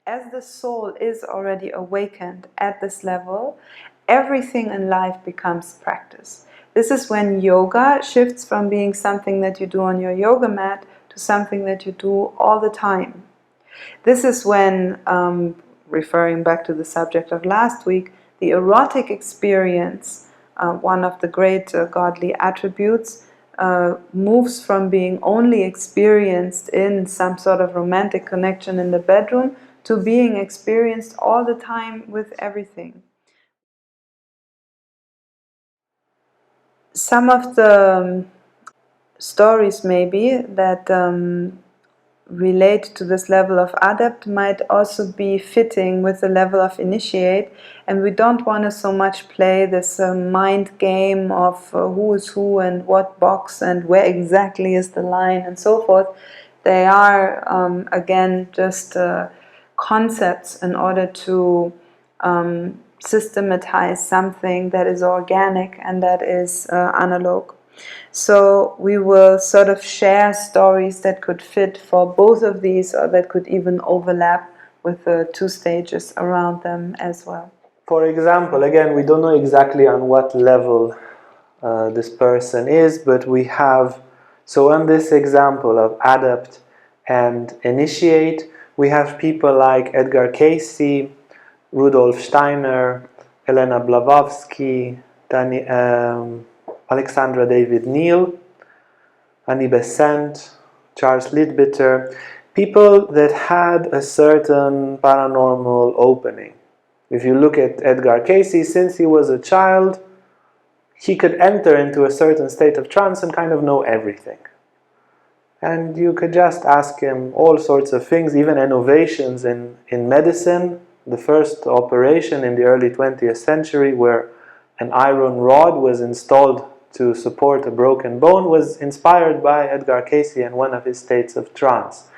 as the soul is already awakened at this level, everything in life becomes practice. This is when yoga shifts from being something that you do on your yoga mat to something that you do all the time. This is when, referring back to the subject of last week, the erotic experience, one of the great godly attributes, moves from being only experienced in some sort of romantic connection in the bedroom to being experienced all the time with everything. Some of the stories maybe that relate to this level of adept might also be fitting with the level of initiate, and we don't want to so much play this mind game of who is who and what box and where exactly is the line and so forth. They are again just concepts in order to systematize something that is organic and that is analog. So we will sort of share stories that could fit for both of these, or that could even overlap with the two stages around them as well. For example, again, we don't know exactly on what level this person is, but we have, so on this example of adept and initiate, we have people like Edgar Cayce, Rudolf Steiner, Elena Blavatsky, Alexandra David Neal, Annie Besant, Charles Leadbitter, people that had a certain paranormal opening. If you look at Edgar Cayce, since he was a child, he could enter into a certain state of trance and kind of know everything. And you could just ask him all sorts of things, even innovations in medicine. The first operation in the early 20th century where an iron rod was installed to support a broken bone was inspired by Edgar Cayce and one of his states of trance.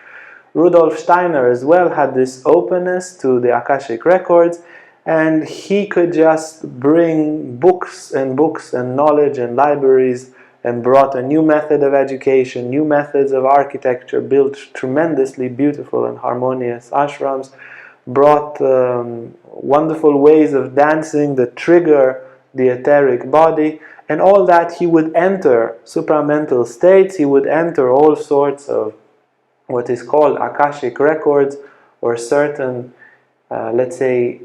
Rudolf Steiner as well had this openness to the Akashic records, and he could just bring books and knowledge and libraries, and brought a new method of education, new methods of architecture, built tremendously beautiful and harmonious ashrams, brought wonderful ways of dancing that trigger the etheric body, and all that. He would enter supramental states, he would enter all sorts of what is called Akashic records, or certain, let's say,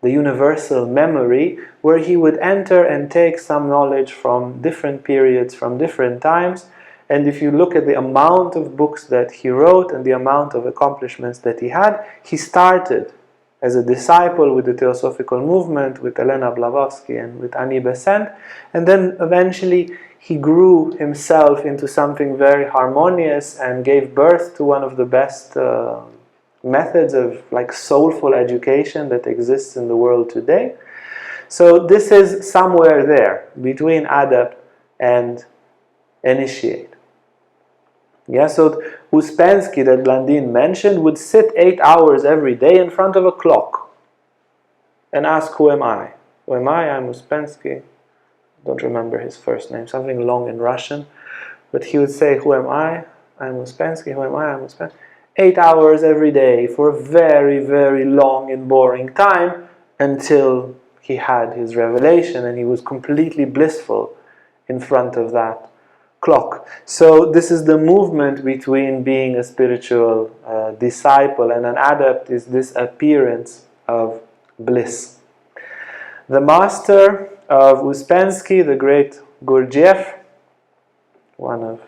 the universal memory, where he would enter and take some knowledge from different periods, from different times. And if you look at the amount of books that he wrote and the amount of accomplishments that he had, he started as a disciple with the Theosophical movement, with Elena Blavatsky and with Annie Besant, and then eventually he grew himself into something very harmonious and gave birth to one of the best methods of like soulful education that exists in the world today. So this is somewhere there between adept and initiate. Yeah, so Uspensky, that Blandine mentioned, would sit 8 hours every day in front of a clock and ask, who am I? Who am I? I'm Uspensky. Don't remember his first name, something long in Russian. But he would say, who am I? I'm Uspensky. Who am I? I'm Uspensky. 8 hours every day for a very, very long and boring time, until he had his revelation and he was completely blissful in front of that clock. So this is the movement between being a spiritual disciple and an adept, is this appearance of bliss. The master of Uspensky, the great Gurdjieff, one of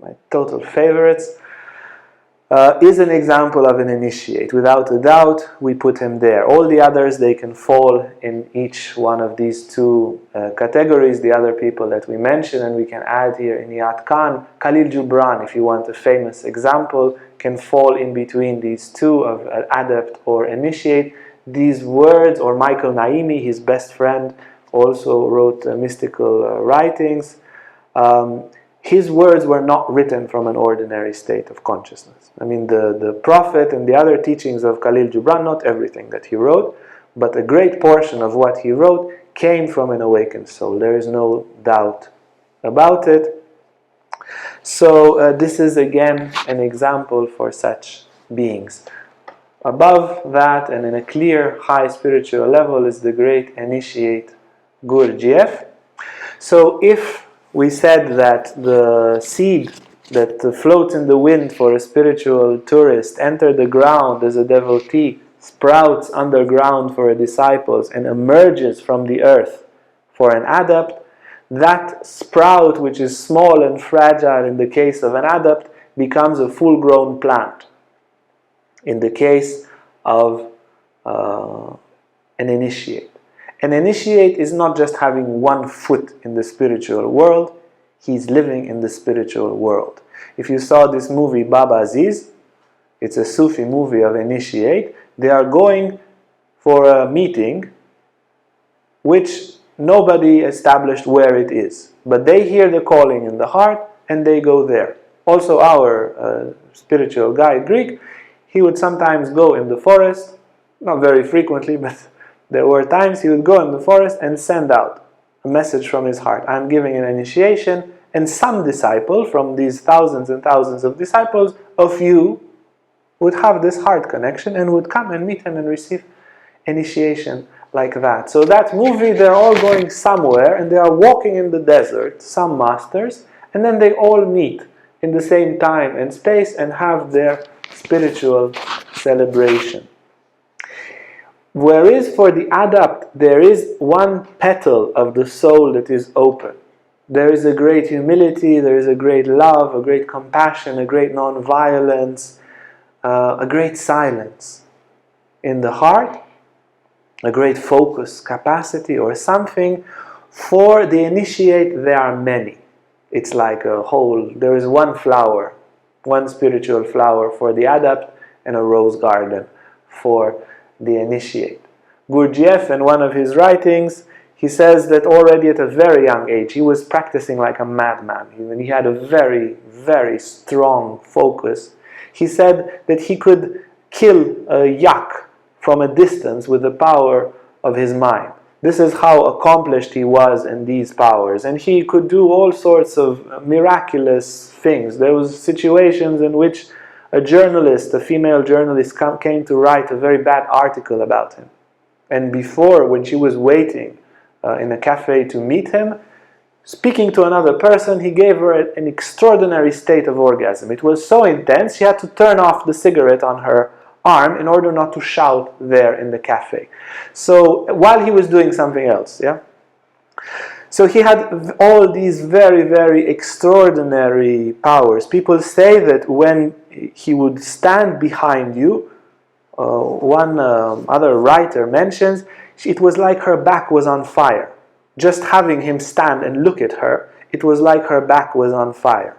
my total favorites, is an example of an initiate. Without a doubt, we put him there. All the others, they can fall in each one of these two categories, the other people that we mentioned, and we can add here Inayat Khan. Khalil Gibran, if you want a famous example, can fall in between these two, of adept or initiate. These words, or Michael Naimi, his best friend, also wrote mystical writings. His words were not written from an ordinary state of consciousness. I mean, the Prophet and the other teachings of Khalil Gibran, not everything that he wrote, but a great portion of what he wrote came from an awakened soul. There is no doubt about it. So this is again an example for such beings. Above that, and in a clear, high spiritual level, is the great initiate Gurdjieff. So if we said that the seed that floats in the wind for a spiritual tourist entered the ground as a devotee, sprouts underground for a disciple, and emerges from the earth for an adept, that sprout, which is small and fragile in the case of an adept, becomes a full-grown plant. In the case of an initiate. An initiate is not just having one foot in the spiritual world, he's living in the spiritual world. If you saw this movie Baba Aziz, it's a Sufi movie of initiate, they are going for a meeting which nobody established where it is. But they hear the calling in the heart and they go there. Also our spiritual guide Greek, he would sometimes go in the forest, not very frequently, but there were times he would go in the forest and send out a message from his heart. I'm giving an initiation, and some disciple from these thousands and thousands of disciples, a few, would have this heart connection and would come and meet him and receive initiation like that. So that movie, they're all going somewhere and they are walking in the desert, some masters, and then they all meet in the same time and space and have their spiritual celebration. Whereas for the adept, there is one petal of the soul that is open. There is a great humility, there is a great love, a great compassion, a great non-violence, a great silence in the heart, a great focus capacity or something. For the initiate, there are many. It's like a whole, there is one flower, one spiritual flower for the adept and a rose garden for the initiate. Gurdjieff, in one of his writings, he says that already at a very young age, he was practicing like a madman. He had a very, very strong focus. He said that he could kill a yak from a distance with the power of his mind. This is how accomplished he was in these powers. And he could do all sorts of miraculous things. There was situations in which a journalist, a female journalist, came to write a very bad article about him. And before, when she was waiting in a cafe to meet him, speaking to another person, he gave her an extraordinary state of orgasm. It was so intense, she had to turn off the cigarette on her arm in order not to shout there in the cafe. So while he was doing something else, yeah. So he had all these very, very extraordinary powers. People say that when he would stand behind you, one other writer mentions, it was like her back was on fire. Just having him stand and look at her, it was like her back was on fire.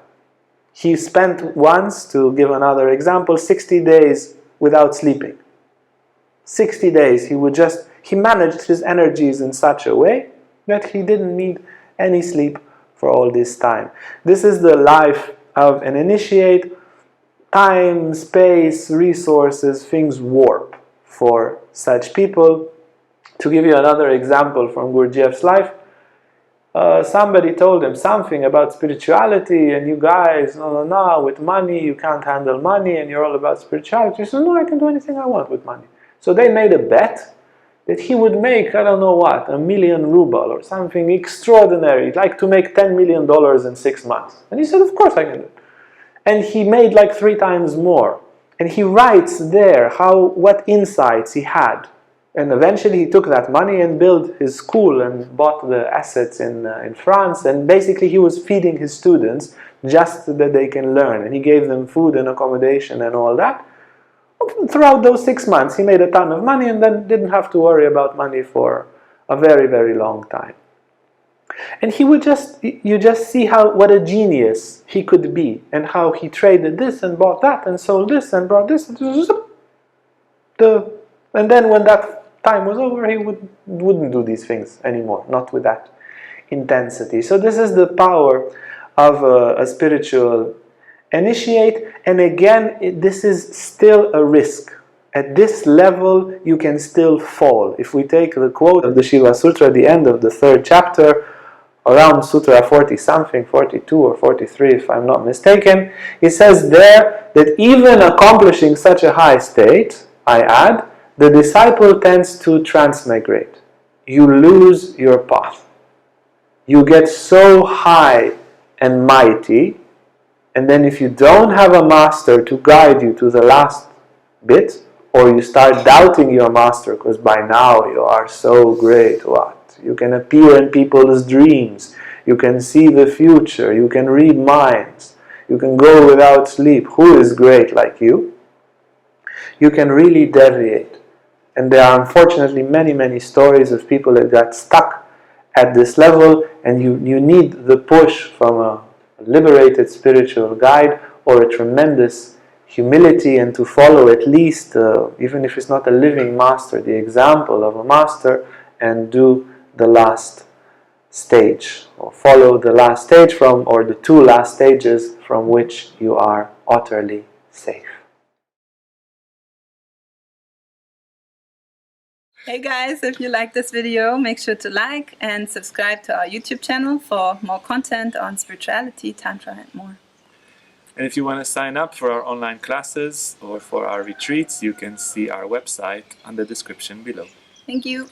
He spent once, to give another example, 60 days without sleeping. 60 days, he managed his energies in such a way that he didn't need any sleep for all this time. This is the life of an initiate. Time, space, resources, things warp for such people. To give you another example from Gurdjieff's life, somebody told him something about spirituality, and you guys, no, with money, you can't handle money, and you're all about spirituality. He said, no, I can do anything I want with money. So they made a bet that he would make, I don't know what, 1 million ruble or something extraordinary, like to make $10 million in 6 months. And he said, of course I can do it. And he made like 3 times more. And he writes there what insights he had. And eventually he took that money and built his school and bought the assets in France. And basically he was feeding his students just so that they can learn. And he gave them food and accommodation and all that. Throughout those 6 months he made a ton of money and then didn't have to worry about money for a very, very long time. And you just see what a genius he could be, and how he traded this and bought that and sold this and brought this. And then when that time was over, he wouldn't do these things anymore, not with that intensity. So this is the power of a spiritual initiate. And again, this is still a risk. At this level, you can still fall. If we take the quote of the Shiva Sutra at the end of the 3rd chapter, around Sutra 40 something, 42 or 43 if I'm not mistaken, he says there that even accomplishing such a high state, I add, the disciple tends to transmigrate. You lose your path. You get so high and mighty, and then if you don't have a master to guide you to the last bit, or you start doubting your master because by now you are so great, what? You can appear in people's dreams, you can see the future, you can read minds, you can go without sleep. Who is great like you? You can really deviate. And there are unfortunately many stories of people that got stuck at this level, and you need the push from a liberated spiritual guide or a tremendous humility, and to follow at least, even if it's not a living master, the example of a master, and do the last stage, or follow the last stage from, or the two last stages from which you are utterly safe. Hey guys, if you like this video, make sure to like and subscribe to our YouTube channel for more content on spirituality, Tantra and more. And if you want to sign up for our online classes or for our retreats, you can see our website on the description below. Thank you.